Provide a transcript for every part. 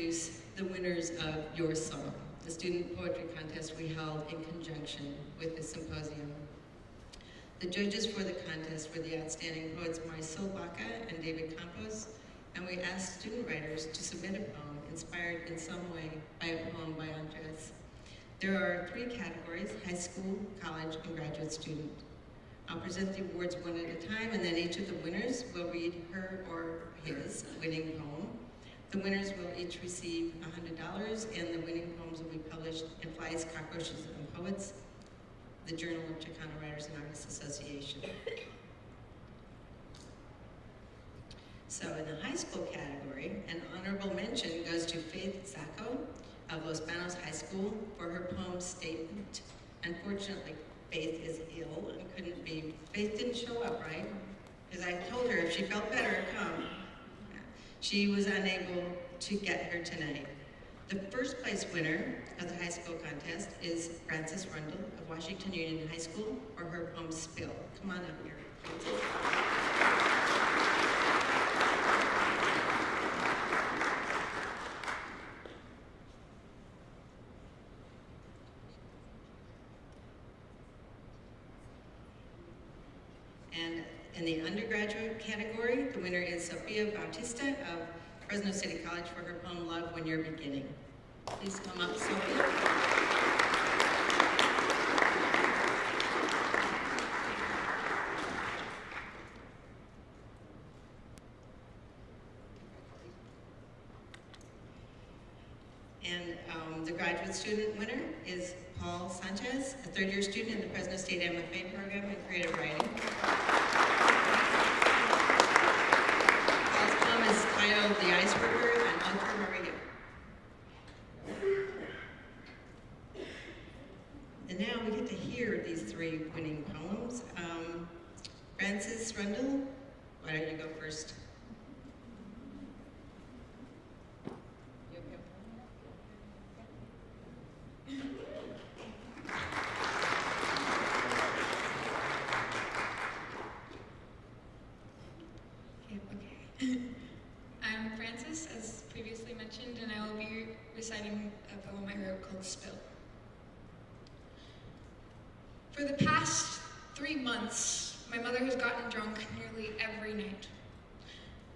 introduce the winners of Your Song, the student poetry contest we held in conjunction with the symposium. The judges for the contest were the outstanding poets Marisol Baca and David Campos, and we asked student writers to submit a poem inspired in some way by a poem by Andres. There are 3 categories: high school, college, and graduate student. I'll present the awards one at a time, and then each of the winners will read her or his winning poem. The winners will each receive $100, and the winning poems will be published in Flies, Cockroaches, and Poets, the Journal of Chicano Writers and Artists Association. So in the high school category, an honorable mention goes to Faith Zacco of Los Banos High School for her poem Statement. Unfortunately, Faith is ill and couldn't be. Faith didn't show up, right? Because I told her if she felt better, come. She was unable to get here tonight. The first place winner of the high school contest is Frances Rundle of Washington Union High School for her poem Spill. Come on up here, Frances. And in the undergraduate category, the winner is Sofia Bautista of Fresno City College for her poem Love When You're Beginning. Please come up, Sofia. And the graduate student winner is Paul Sanchez, a 3rd-year student in the Fresno State MFA program in creative writing. Paul's poem is titled The Ice River and Ultramaria. And now we get to hear these 3 winning poems. Frances Rundle, why don't you go first? I'm Frances, as previously mentioned, and I will be reciting a poem I wrote called Spill. For the past 3 months, my mother has gotten drunk nearly every night.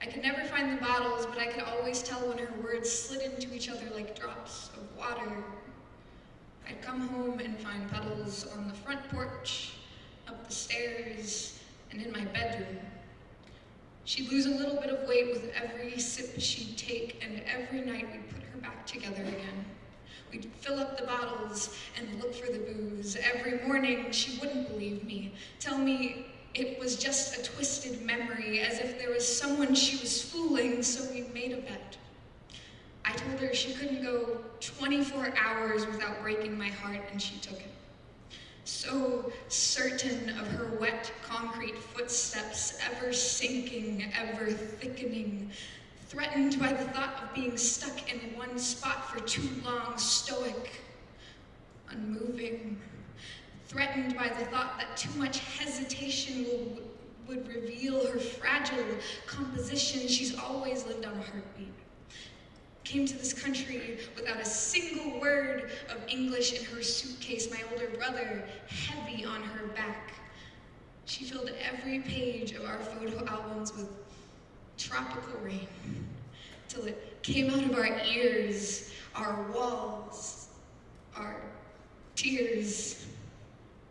I could never find the bottles, but I could always tell when her words slid into each other like drops of water. I'd come home and find puddles on the front porch, up the stairs, and in my bedroom. She'd lose a little bit of weight with every sip she'd take, and every night we'd put her back together again. We'd fill up the bottles and look for the booze. Every morning she wouldn't believe me, tell me it was just a twisted memory, as if there was someone she was fooling, so we made a bet. I told her she couldn't go 24 hours without breaking my heart, and she took it. So certain of her wet concrete footsteps, ever sinking, ever thickening, threatened by the thought of being stuck in one spot for too long, stoic, unmoving, threatened by the thought that too much hesitation would reveal her fragile composition. She's always lived on a heartbeat. Came to this country without a single word of English in her suitcase, my older brother heavy on her back. She filled every page of our photo albums with tropical rain, till it came out of our ears, our walls, our tears.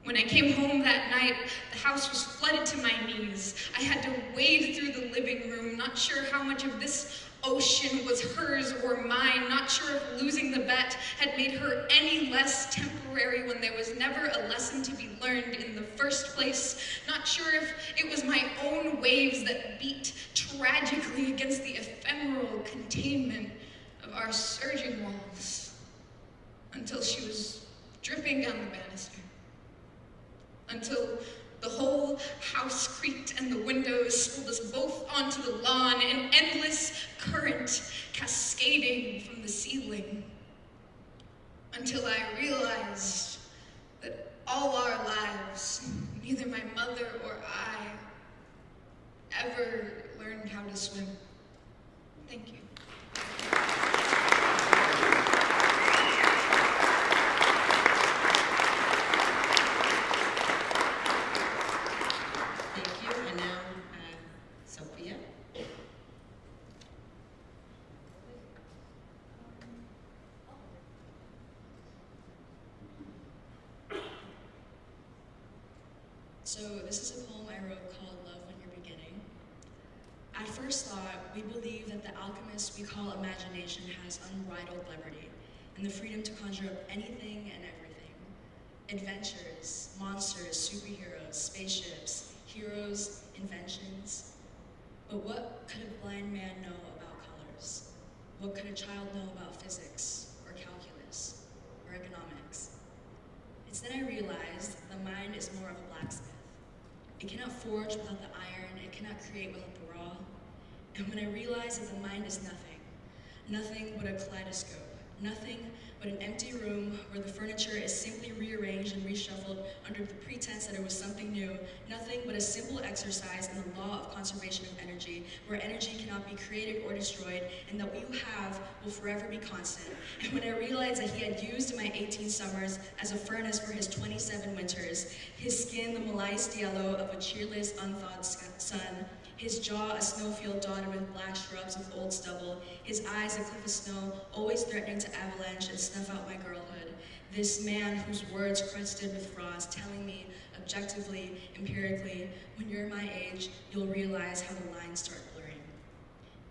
When I came home that night, the house was flooded to my knees. I had to wade through the living room, not sure how much of this ocean was hers or mine, not sure if losing the bet had made her any less temporary when there was never a lesson to be learned in the first place, not sure if it was my own waves that beat tragically against the ephemeral containment of our surging walls, until she was dripping down the banister, until the whole house creaked and the windows pulled us both onto the lawn, an endless current cascading from the ceiling, until I realized that all our lives, neither my mother or I ever learned how to swim. Thank you. So this is a poem I wrote called Love When You're Beginning. At first thought, we believe that the alchemist we call imagination has unbridled liberty and the freedom to conjure up anything and everything. Adventures, monsters, superheroes, spaceships, heroes, inventions. But what could a blind man know about colors? What could a child know about physics, or calculus, or economics? It's then I realized the mind is more of a blacksmith. It cannot forge without the iron, it cannot create without the raw. And when I realized that the mind is nothing but a kaleidoscope, nothing but an empty room where the furniture is simply rearranged and reshuffled under the pretense that it was something new, nothing but a simple exercise in the law of conservation of energy, where energy cannot be created or destroyed, and that what you have will forever be constant. And when I realized that he had used my 18 summers as a furnace for his 27 winters, his skin the moist yellow of a cheerless, unthawed sun, his jaw a snowfield dotted with black shrubs of old stubble, his eyes a cliff of snow, always threatening to avalanche and snuff out my girlhood. This man whose words crusted with frost, telling me objectively, empirically, when you're my age, you'll realize how the lines start blurring.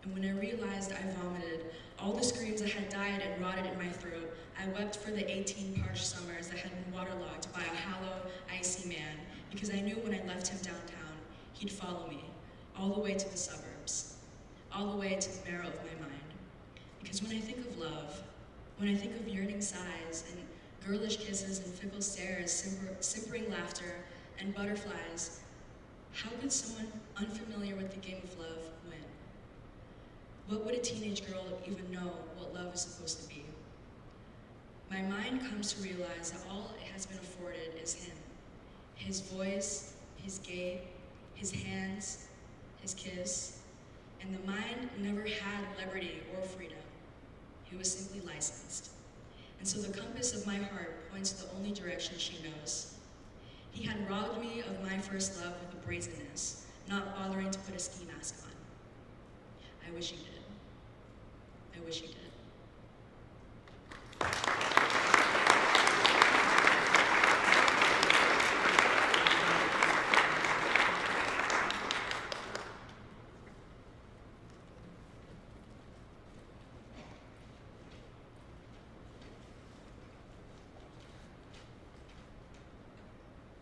And when I realized I vomited, all the screams that had died and rotted in my throat, I wept for the 18 parched summers that had been waterlogged by a hollow, icy man, because I knew when I left him downtown, he'd follow me, all the way to the suburbs, all the way to the marrow of my mind. Because when I think of love, when I think of yearning sighs and girlish kisses and fickle stares, simpering laughter and butterflies, how could someone unfamiliar with the game of love win? What would a teenage girl even know what love is supposed to be? My mind comes to realize that all it has been afforded is him. His voice, his gait, his hands, his kiss, and the mind never had liberty or freedom. He was simply licensed. And so the compass of my heart points the only direction she knows. He had robbed me of my first love with a brazenness, not bothering to put a ski mask on. I wish he did. I wish he did.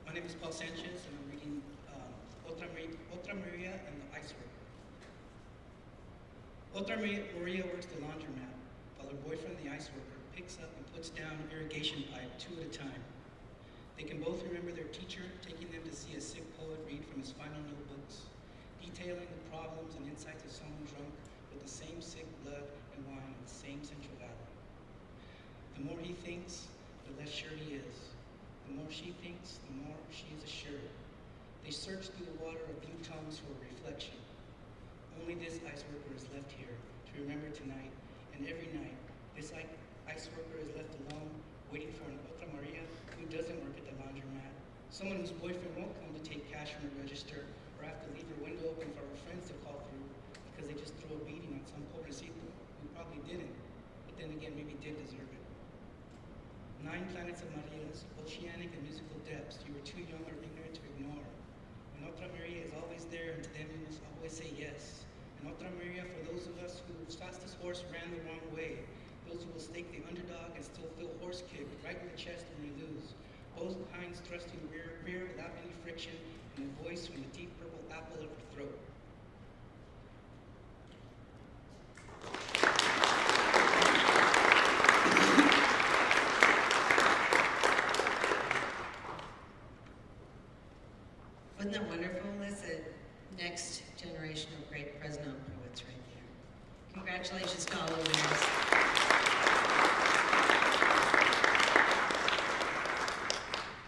My name is Paul Sanchez, and I'm reading Otra Maria and the Ice Worker. Otra Maria works the laundromat, while her boyfriend, the ice worker, picks up and puts down irrigation pipe 2 at a time. They can both remember their teacher taking them to see a sick poet read from his final notebooks, detailing the problems and insights of someone drunk with the same sick blood and wine in the same Central Valley. The more he thinks, the less sure he is. The more she thinks, the more she is assured. They search through the water of blue tongues for a reflection. Only this ice worker is left here to remember tonight, and every night, this ice worker is left alone, waiting for an Otra Maria who doesn't work at the laundromat, someone whose boyfriend won't come to take cash from the register, or have to leave her window open for her friends to call through because they just threw a beating on some pobrecito who probably didn't, but then again maybe did deserve it. 9 planets of Marias, oceanic and musical depths you were too young or ignorant to ignore. And Otra Maria is always there, and to them you must always say yes. And Otra Maria for those of us whose fastest horse ran the wrong way, those who will stake the underdog and still feel horse kicked right in the chest when you lose. Both hinds thrusting rear without any friction, and a voice from the deep purple apple of her throat. Wasn't that wonderful? That's the next generation of great Fresno poets right there. Congratulations to all the winners.